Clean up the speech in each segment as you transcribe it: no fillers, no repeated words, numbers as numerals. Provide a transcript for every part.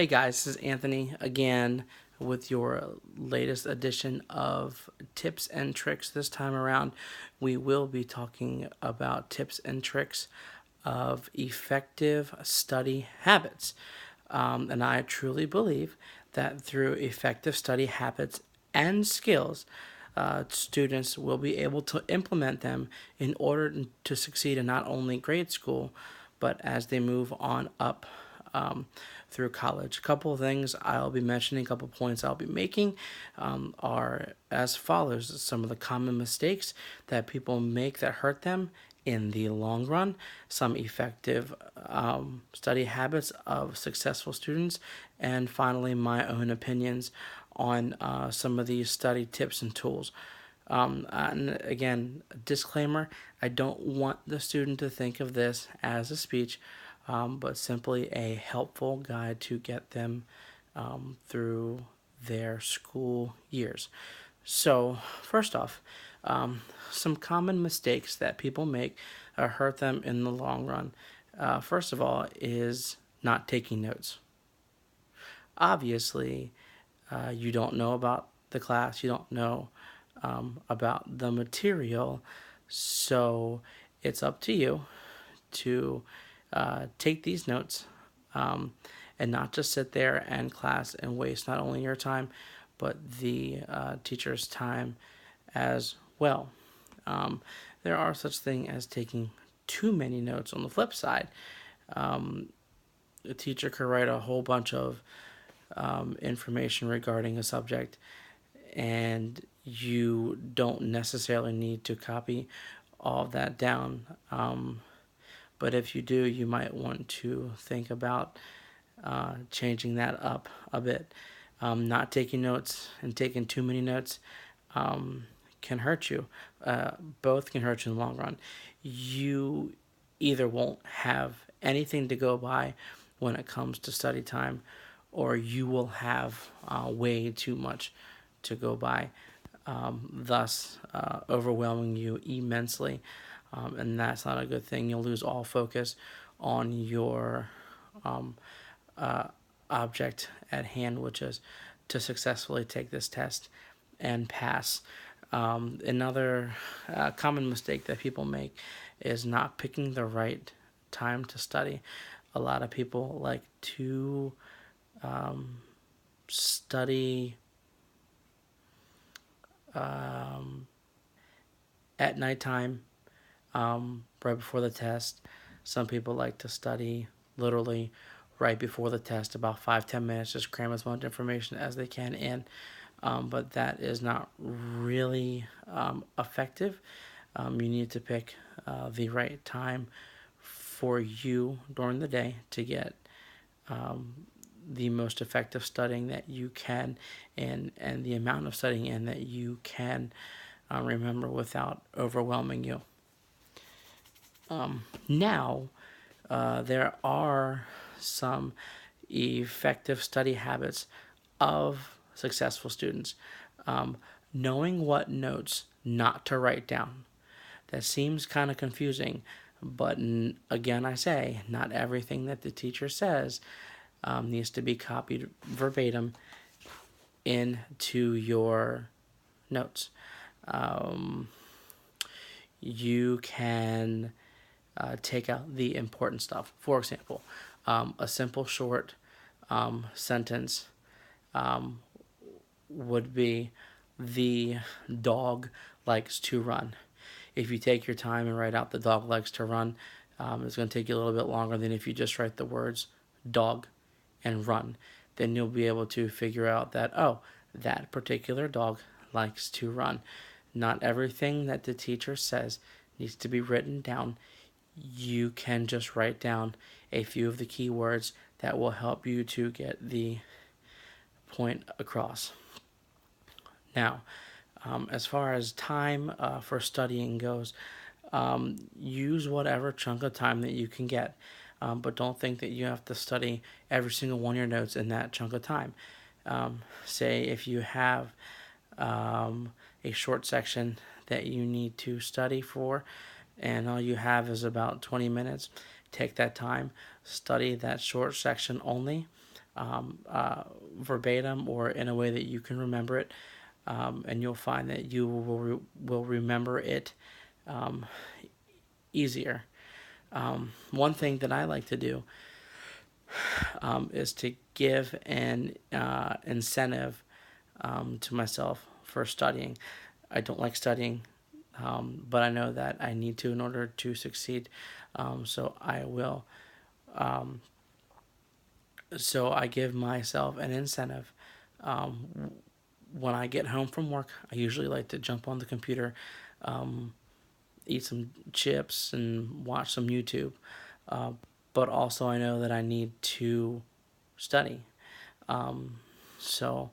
Hey guys, this is Anthony again with your latest edition of tips and tricks. This time around, we will be talking about tips and tricks of effective study habits. And I truly believe that through effective study habits and skills, students will be able to implement them in order to succeed in not only grade school, but as they move on up through college. A couple of things I'll be mentioning, a couple of points I'll be making are as follows. Some of the common mistakes that people make that hurt them in the long run, some effective study habits of successful students, and finally, my own opinions on some of these study tips and tools. And again, disclaimer, I don't want the student to think of this as a speech, but simply a helpful guide to get them through their school years. So, first off, some common mistakes that people make hurt them in the long run. First of all, is not taking notes. Obviously, you don't know about the class, you don't know about the material, so it's up to you to take these notes and not just sit there and class and waste not only your time but the teacher's time as well. There are such things as taking too many notes. On the flip side, a teacher could write a whole bunch of information regarding a subject, and you don't necessarily need to copy all of that down. But if you do, you might want to think about changing that up a bit. Not taking notes and taking too many notes can hurt you. Both can hurt you in the long run. You either won't have anything to go by when it comes to study time, or you will have way too much to go by, thus overwhelming you immensely. And that's not a good thing. You'll lose all focus on your object at hand, which is to successfully take this test and pass. Another common mistake that people make is not picking the right time to study. A lot of people like to study at nighttime, right before the test. Some people like to study literally right before the test, about 5-10 minutes, just cram as much information as they can in. But that is not really effective. You need to pick the right time for you during the day to get the most effective studying that you can, and the amount of studying in that you can remember without overwhelming you. Now, there are some effective study habits of successful students. Knowing what notes not to write down. That seems kind of confusing, but again, I say, not everything that the teacher says needs to be copied verbatim into your notes. You can take out the important stuff. For example, a simple short sentence would be, the dog likes to run. If you take your time and write out the dog likes to run, it's going to take you a little bit longer than if you just write the words dog and run. Then you'll be able to figure out that, oh, that particular dog likes to run. Not everything that the teacher says needs to be written down. You can just write down a few of the key words that will help you to get the point across. Now, as far as time for studying goes, use whatever chunk of time that you can get, but don't think that you have to study every single one of your notes in that chunk of time. Say if you have a short section that you need to study for, and all you have is about 20 minutes, take that time, study that short section only. verbatim or in a way that you can remember it, and you'll find that you will remember it easier. One thing that I like to do is to give an incentive to myself for studying. I don't like studying, but I know that I need to in order to succeed. So I will. So I give myself an incentive. When I get home from work, I usually like to jump on the computer, eat some chips, and watch some YouTube. Uh, but also, I know that I need to study. So,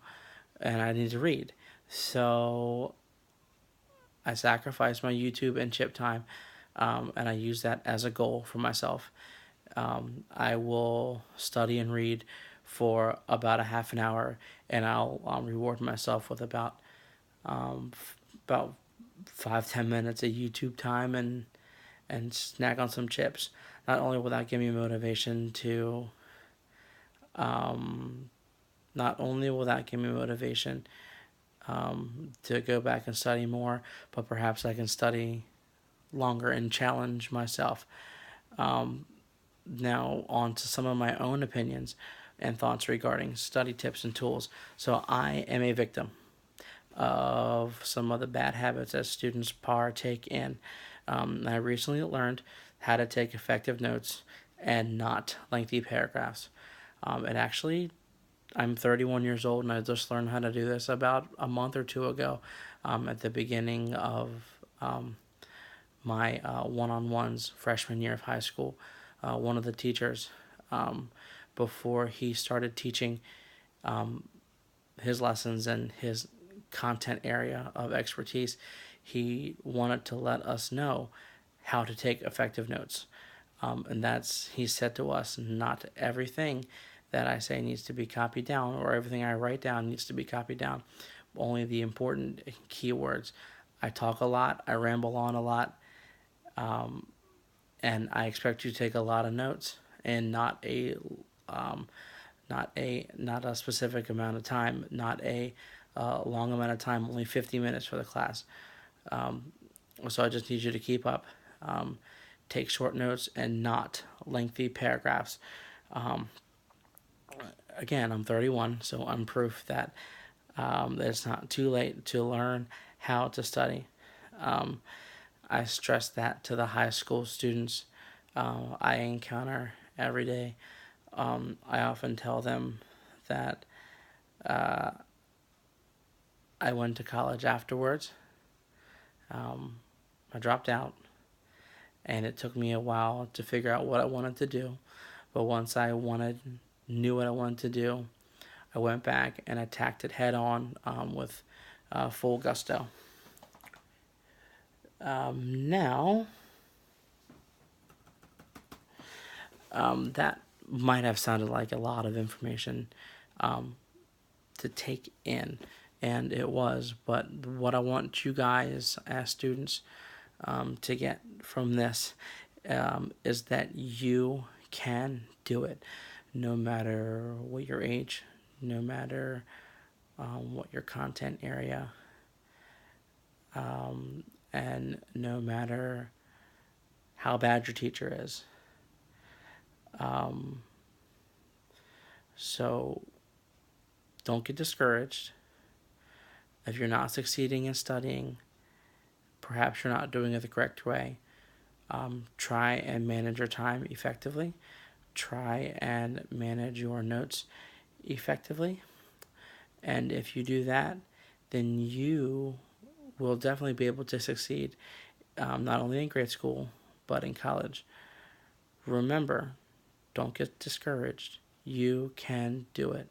and I need to read. So, I sacrifice my YouTube and chip time, and I use that as a goal for myself. I will study and read for about a half an hour, and I'll reward myself with about 5-10 minutes of YouTube time and snack on some chips. Not only will that give me motivation to, um, not only will that give me motivation to go back and study more, but perhaps I can study longer and challenge myself. Now, on to some of my own opinions and thoughts regarding study tips and tools. So, I am a victim of some of the bad habits that students partake in. I recently learned how to take effective notes and not lengthy paragraphs. And actually, I'm 31 years old, and I just learned how to do this about a month or two ago, at the beginning of my one-on-ones freshman year of high school. One of the teachers, before he started teaching his lessons and his content area of expertise, he wanted to let us know how to take effective notes. And that's, he said to us, not everything that I say needs to be copied down, or everything I write down needs to be copied down. Only the important keywords. I talk a lot, I ramble on a lot, and I expect you to take a lot of notes and not a specific amount of time, not a long amount of time, only 50 minutes for the class. So I just need you to keep up. Take short notes and not lengthy paragraphs. Again, I'm 31, so I'm proof that it's not too late to learn how to study. I stress that to the high school students I encounter every day. I often tell them that I went to college afterwards. I dropped out, and it took me a while to figure out what I wanted to do. But once I knew what I wanted to do, I went back and attacked it head on with full gusto. Now, that might have sounded like a lot of information to take in, and it was, but what I want you guys as students to get from this is that you can do it, no matter what your age, no matter what your content area, and no matter how bad your teacher is. So don't get discouraged. If you're not succeeding in studying, perhaps you're not doing it the correct way. Try and manage your time effectively. Try and manage your notes effectively. And if you do that, then you will definitely be able to succeed, not only in grade school, but in college. Remember, don't get discouraged. You can do it.